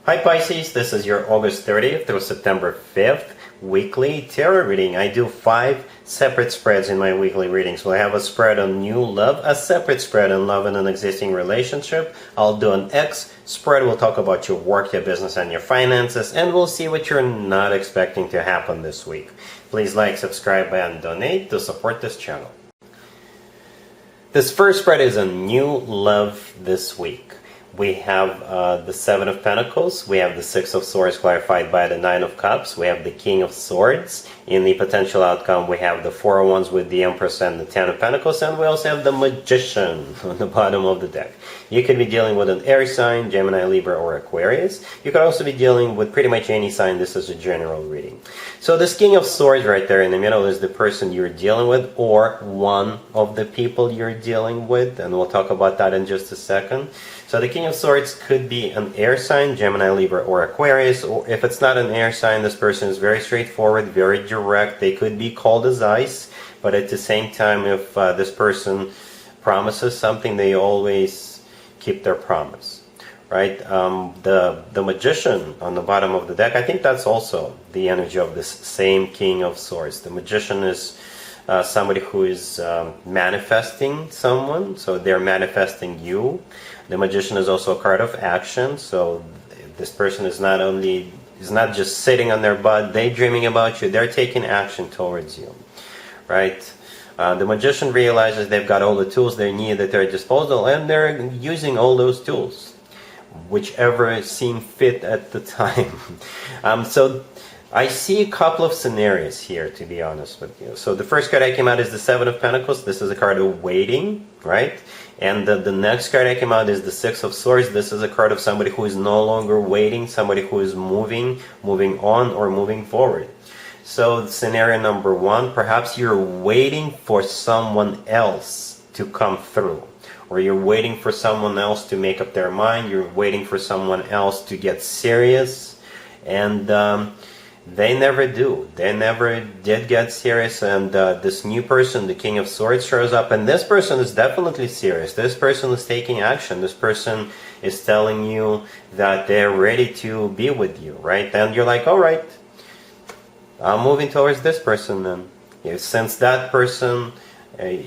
Hi Pisces, this is your August 30th through September 5th weekly tarot reading. I do 5 separate spreads in my weekly readings. We'll have a spread on new love, a separate spread on love in an existing relationship. I'll do an X spread. We'll talk about your work, your business, and your finances, and we'll see what you're not expecting to happen this week. Please like, subscribe, and donate to support this channel. This first spread is a new love this week. We have the Seven of Pentacles, we have the Six of Swords clarified by the Nine of Cups, we have the King of Swords. In the potential outcome, we have the Four of Wands with the Empress and the Ten of Pentacles, and we also have the Magician on the bottom of the deck. You could be dealing with an air sign, Gemini, Libra, or Aquarius. You could also be dealing with pretty much any sign. This is a general reading. So this King of Swords right there in the middle is the person you're dealing with, or one of the people you're dealing with, and we'll talk about that in just a second. So the King of Swords could be an air sign, Gemini, Libra, or Aquarius, or if it's not an air sign, this person is very straightforward, very direct. They could be cold as ice, but at the same time, if this person promises something, they always keep their promise, right? The Magician on the bottom of the deck, I think that's also the energy of this same King of Swords. The Magician is somebody who is manifesting someone, so they're manifesting you. The Magician is also a card of action, so this person is not just sitting on their butt daydreaming about you, they're taking action towards you, right? The Magician realizes they've got all the tools they need at their disposal, and they're using all those tools, whichever seem fit at the time. So I see a couple of scenarios here, to be honest with you. So the first card I came out is the Seven of Pentacles. This is a card of waiting, right? And the next card I came out is the Six of Swords. This is a card of somebody who is no longer waiting, somebody who is moving on, or moving forward. So scenario number 1, perhaps you're waiting for someone else to come through, or you're waiting for someone else to make up their mind, you're waiting for someone else to get serious, and they never do. They never did get serious, and this new person, the King of Swords, shows up, and this person is definitely serious. This person is taking action. This person is telling you that they're ready to be with you, right? And you're like, all right, I'm moving towards this person then. Since that person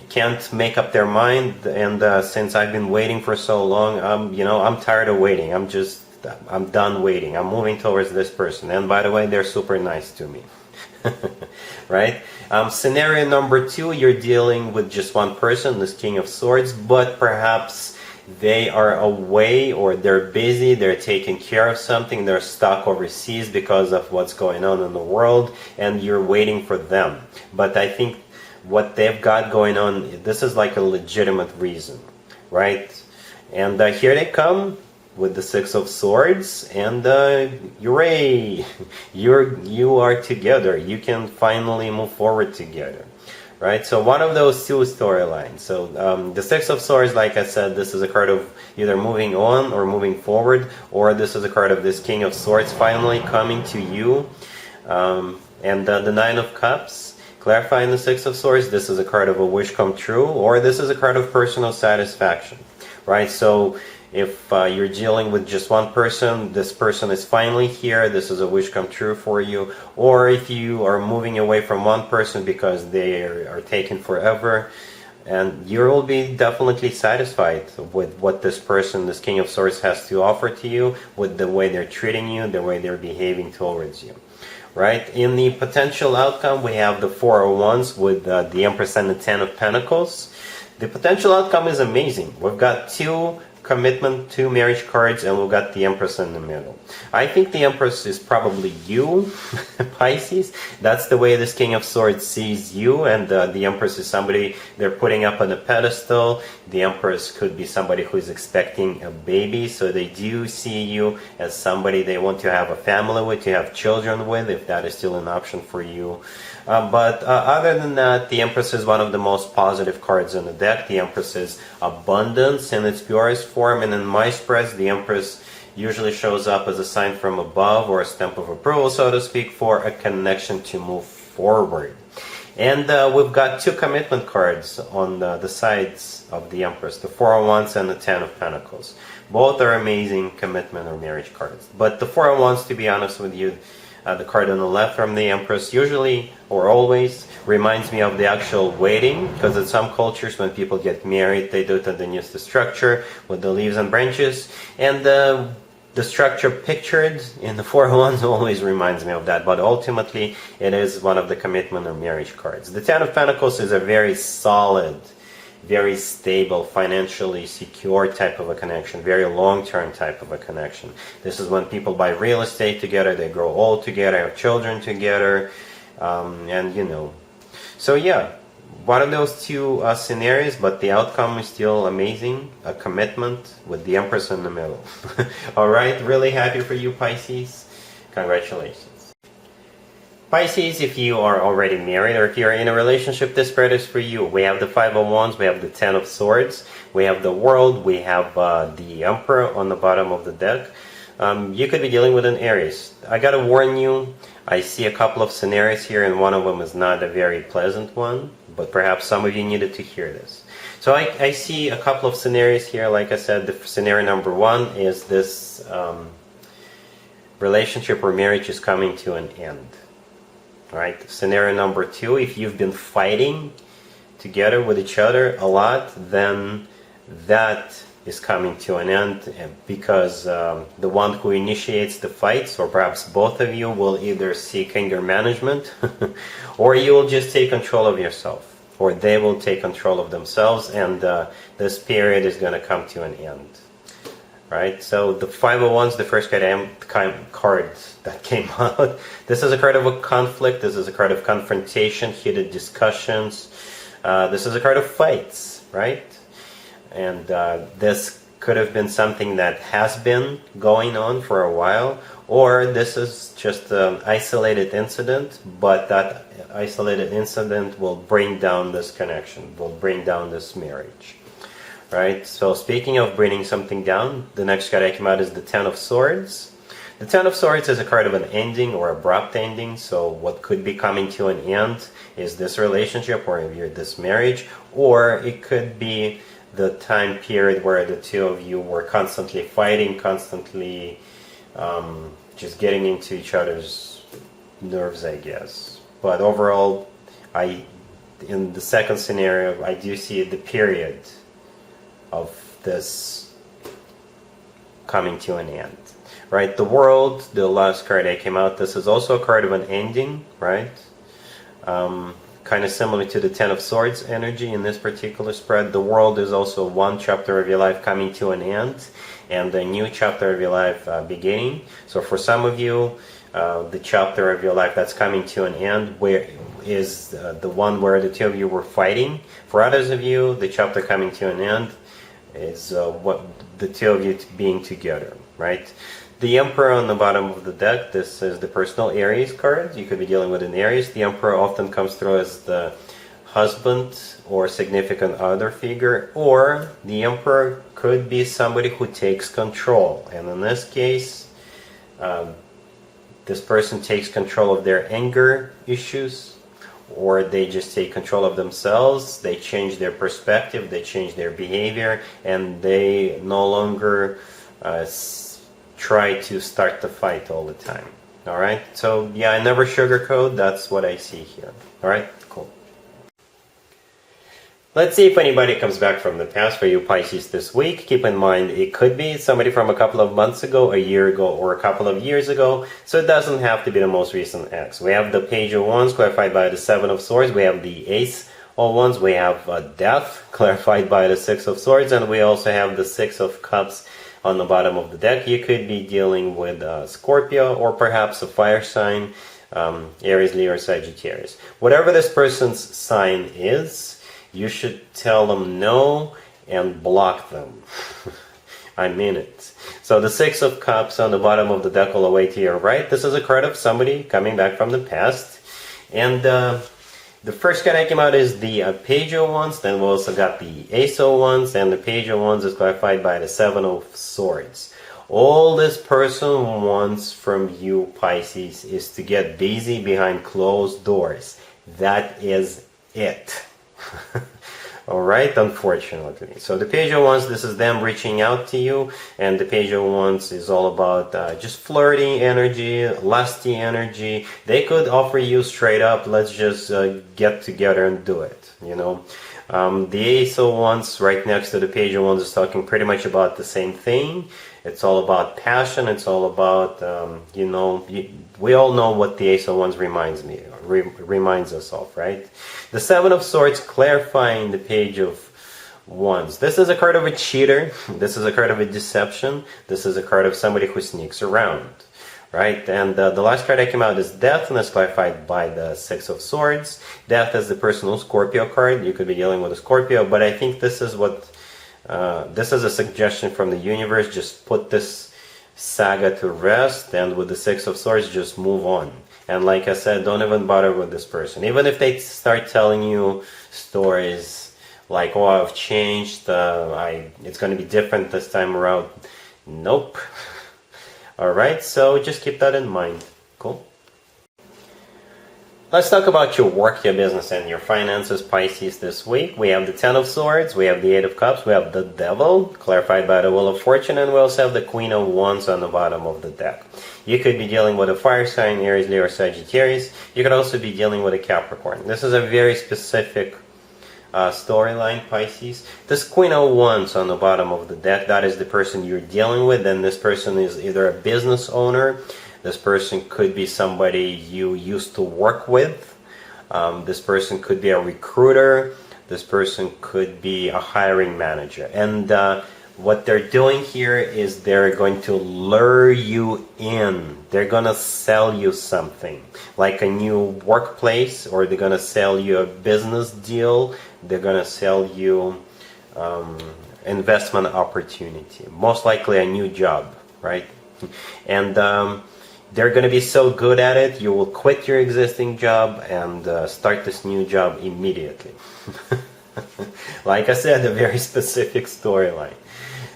can't make up their mind, and since I've been waiting for so long, I'm tired of waiting. I'm done waiting. I'm moving towards this person. And by the way, they're super nice to me. Right? Scenario number 2, you're dealing with just one person, this King of Swords, but perhaps they are away, or they're busy, they're taking care of something, they're stuck overseas because of what's going on in the world, and you're waiting for them. But I think what they've got going on, this is like a legitimate reason, right? And here they come with the Six of Swords, and hooray! You are together. You can finally move forward together, right? So one of those two storylines. So the Six of Swords, like I said, this is a card of either moving on or moving forward, or this is a card of this King of Swords finally coming to you. And the Nine of Cups, clarifying the Six of Swords, this is a card of a wish come true, or this is a card of personal satisfaction, right? So if you're dealing with just one person, this person is finally here, this is a wish come true for you. Or if you are moving away from one person because they are taking forever, and you will be definitely satisfied with what this person, this King of Swords, has to offer to you, with the way they're treating you, the way they're behaving towards you, right? In the potential outcome, we have the Four of Wands with the Empress and the Ten of Pentacles. The potential outcome is amazing. We've got 2 commitment, 2 marriage cards, and we've got the Empress in the middle. I think the Empress is probably you, Pisces. That's the way this King of Swords sees you, and the Empress is somebody they're putting up on a pedestal. The Empress could be somebody who's expecting a baby, so they do see you as somebody they want to have a family with, to have children with, if that is still an option for you. But other than that, the Empress is one of the most positive cards in the deck. The Empress is abundance in its purest form, and in my spreads, the Empress usually shows up as a sign from above, or a stamp of approval, so to speak, for a connection to move forward. And we've got 2 commitment cards on the sides of the Empress, the Four of Wands and the Ten of Pentacles. Both are amazing commitment or marriage cards. But the Four of Wands, to be honest with you, the card on the left from the Empress usually or always reminds me of the actual wedding, because in some cultures when people get married they do it underneath the structure with the leaves and branches, and the structure pictured in the Four of Wands always reminds me of that, but ultimately it is one of the commitment or marriage cards. The Ten of Pentacles is a very solid, very stable, financially secure type of a connection, very long-term type of a connection. This is when people buy real estate together, they grow old together, have children together, and you know. So yeah, one of those two scenarios, but the outcome is still amazing. A commitment with the Empress in the middle. Alright, really happy for you, Pisces. Congratulations. Pisces, if you are already married or if you're in a relationship, this spread is for you. We have the Five of Wands, we have the Ten of Swords, we have the World, we have the Emperor on the bottom of the deck. You could be dealing with an Aries. I gotta warn you, I see a couple of scenarios here and one of them is not a very pleasant one, but perhaps some of you needed to hear this. So I see a couple of scenarios here. Like I said, the scenario number one is this relationship or marriage is coming to an end. Alright, scenario number two, if you've been fighting together with each other a lot, then that is coming to an end, because the one who initiates the fights, or perhaps both of you, will either seek anger management or you will just take control of yourself, or they will take control of themselves, and this period is going to come to an end. Right, so the Five of Wands, the first card that came out. This is a card of a conflict. This is a card of confrontation, heated discussions. This is a card of fights, right? And this could have been something that has been going on for a while, or this is just an isolated incident, but that isolated incident will bring down this connection, will bring down this marriage. Right, so speaking of bringing something down, the next card that came out is the Ten of Swords. The Ten of Swords is a card of an ending or abrupt ending, so what could be coming to an end is this relationship or this marriage, or it could be the time period where the two of you were constantly fighting, constantly just getting into each other's nerves, I guess. But overall, in the second scenario, I do see the period of this coming to an end. Right, the World, the last card that came out, this is also a card of an ending, right? Kind of similar to the Ten of Swords energy in this particular spread. The World is also one chapter of your life coming to an end, and a new chapter of your life beginning. So for some of you, the chapter of your life that's coming to an end is the one where the two of you were fighting. For others of you, the chapter coming to an end is what the two of you being together, right? The Emperor on the bottom of the deck, this is the personal Aries card. You could be dealing with an Aries. The Emperor often comes through as the husband or significant other figure, or the Emperor could be somebody who takes control. And in this case, this person takes control of their anger issues, or they just take control of themselves, they change their perspective, they change their behavior, and they no longer try to start the fight all the time. Alright, so yeah, I never sugarcoat, that's what I see here. Alright, cool. Let's see if anybody comes back from the past for you Pisces this week. Keep in mind, it could be somebody from a couple of months ago, a year ago, or a couple of years ago, so it doesn't have to be the most recent ex. We have the Page of Wands, clarified by the Seven of Swords. We have the Ace of Wands. We have Death, clarified by the Six of Swords. And we also have the Six of Cups on the bottom of the deck. You could be dealing with Scorpio, or perhaps a fire sign, Aries, Leo, or Sagittarius. Whatever this person's sign is, you should tell them no and block them. I mean it. So the Six of Cups on the bottom of the deck all the way to your right. This is a card of somebody coming back from the past. And the first card that came out is the Page of Wands. Then we also got the Ace of Wands. And the Page of Wands is clarified by the Seven of Swords. All this person wants from you, Pisces, is to get busy behind closed doors. That is it. Alright, unfortunately. So the Page of Wands, this is them reaching out to you, and the Page of Wands is all about just flirty energy, lusty energy. They could offer you straight up, let's just get together and do it, you know. The Ace of Wands right next to the Page of Wands is talking pretty much about the same thing. It's all about passion, it's all about, you know, we all know what the Ace of Wands reminds us of, right? The Seven of Swords clarifying the Page of Wands. This is a card of a cheater. This is a card of a deception. This is a card of somebody who sneaks around, right? And the last card that came out is Death, and it's clarified by the Six of Swords. Death is the personal Scorpio card. You could be dealing with a Scorpio, but I think this is what this is a suggestion from the universe. Just put this saga to rest, and with the Six of Swords, just move on. And like I said, don't even bother with this person. Even if they start telling you stories like, oh, I've changed, it's going to be different this time around. Nope. Alright, so just keep that in mind. Cool. Let's talk about your work, your business, and your finances, Pisces, this week. We have the Ten of Swords, we have the Eight of Cups, we have the Devil, clarified by the Wheel of Fortune, and we also have the Queen of Wands on the bottom of the deck. You could be dealing with a fire sign, Aries, Leo, or Sagittarius. You could also be dealing with a Capricorn. This is a very specific storyline, Pisces. This Queen of Wands on the bottom of the deck, that is the person you're dealing with, and this person is either a business owner. This person could be somebody you used to work with. This person could be a recruiter. This person could be a hiring manager. And what they're doing here is they're going to lure you in. They're going to sell you something, like a new workplace, or they're going to sell you a business deal. They're going to sell you investment opportunity, most likely a new job, right? And they're going to be so good at it, you will quit your existing job and start this new job immediately. Like I said, a very specific storyline.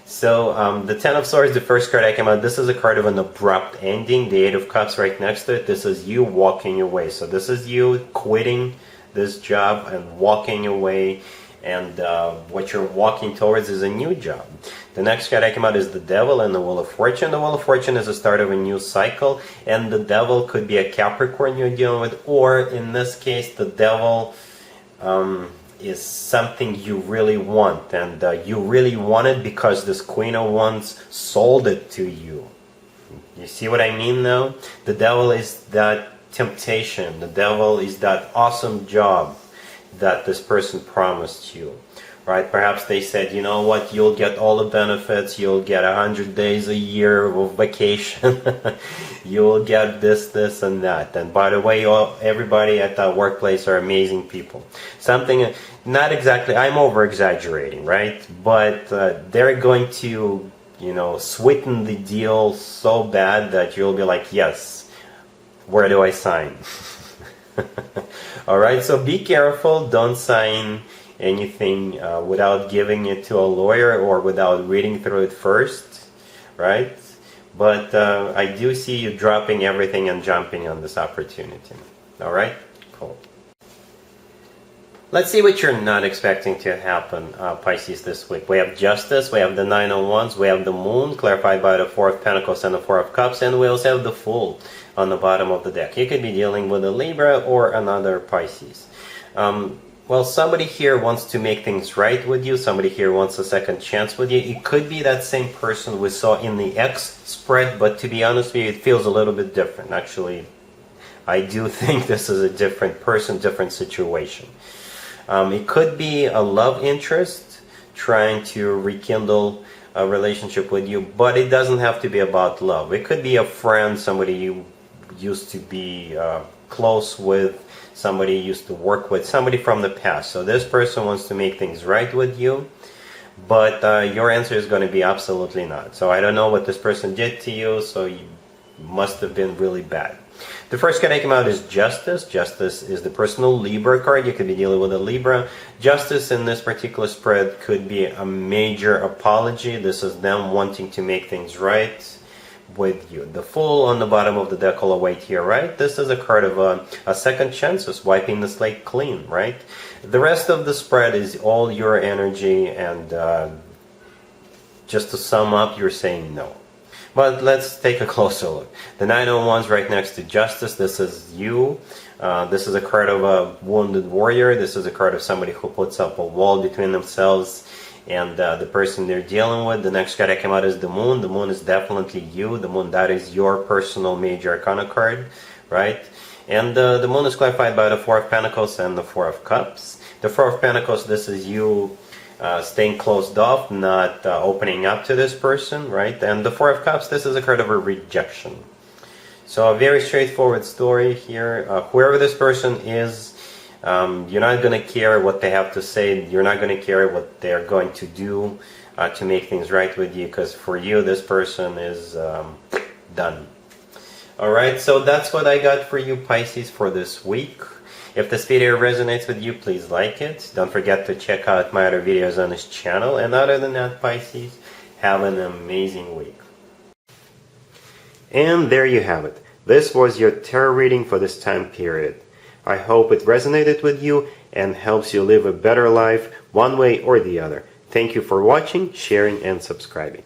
So the Ten of Swords, the first card that came out, this is a card of an abrupt ending. The Eight of Cups right next to it, this is you walking away. So this is you quitting this job and walking away, and what you're walking towards is a new job. The next card that came out is the Devil and the Wheel of Fortune. The Wheel of Fortune is the start of a new cycle, and the Devil could be a Capricorn you're dealing with, or in this case, the Devil is something you really want, and you really want it because this Queen of Wands sold it to you. You see what I mean now? The Devil is that temptation. The Devil is that awesome job that this person promised you, right? Perhaps they said, you know what, you'll get all the benefits, you'll get 100 days a year of vacation, you'll get this and that. And by the way, everybody at that workplace are amazing people. Something, not exactly, I'm over exaggerating, right? But they're going to, you know, sweeten the deal so bad that you'll be like, yes, where do I sign? Alright, so be careful, don't sign anything without giving it to a lawyer or without reading through it first, right? But I do see you dropping everything and jumping on this opportunity. Alright, cool. Let's see what you're not expecting to happen, Pisces, this week. We have Justice, we have the Nine of Wands, we have the Moon, clarified by the Four of Pentacles and the Four of Cups, and we also have the Fool on the bottom of the deck. You could be dealing with a Libra or another Pisces. Well, somebody here wants to make things right with you. Somebody here wants a second chance with you. It could be that same person we saw in the X spread, but to be honest with you, it feels a little bit different. Actually, I do think this is a different person, different situation. It could be a love interest trying to rekindle a relationship with you, but it doesn't have to be about love. It could be a friend, somebody you used to be close with, somebody you used to work with, somebody from the past. So this person wants to make things right with you, but your answer is going to be absolutely not. So I don't know what this person did to you, so you must have been really bad. The first card that came out is Justice. Justice is the personal Libra card. You could be dealing with a Libra. Justice in this particular spread could be a major apology. This is them wanting to make things right, with you. The Fool on the bottom of the deck will await here, right? This is a card of a second chances, wiping the slate clean, right? The rest of the spread is all your energy, and just to sum up, you're saying no. But let's take a closer look. The Nine of Wands right next to Justice. This is you. This is a card of a wounded warrior. This is a card of somebody who puts up a wall between themselves and the person they're dealing with. The next card that came out is the Moon. The Moon is definitely you. The Moon, that is your personal major arcana card, right? And the Moon is clarified by the Four of Pentacles and the Four of Cups. The Four of Pentacles, this is you staying closed off, not opening up to this person, right? And the Four of Cups, this is a card of a rejection. So a very straightforward story here. Whoever this person is, you're not going to care what they have to say. You're not going to care what they're going to do to make things right with you, because for you, this person is done. Alright, so that's what I got for you, Pisces, for this week. If this video resonates with you, please like it. Don't forget to check out my other videos on this channel. And other than that, Pisces, have an amazing week. And there you have it. This was your tarot reading for this time period. I hope it resonated with you and helps you live a better life one way or the other. Thank you for watching, sharing, and subscribing.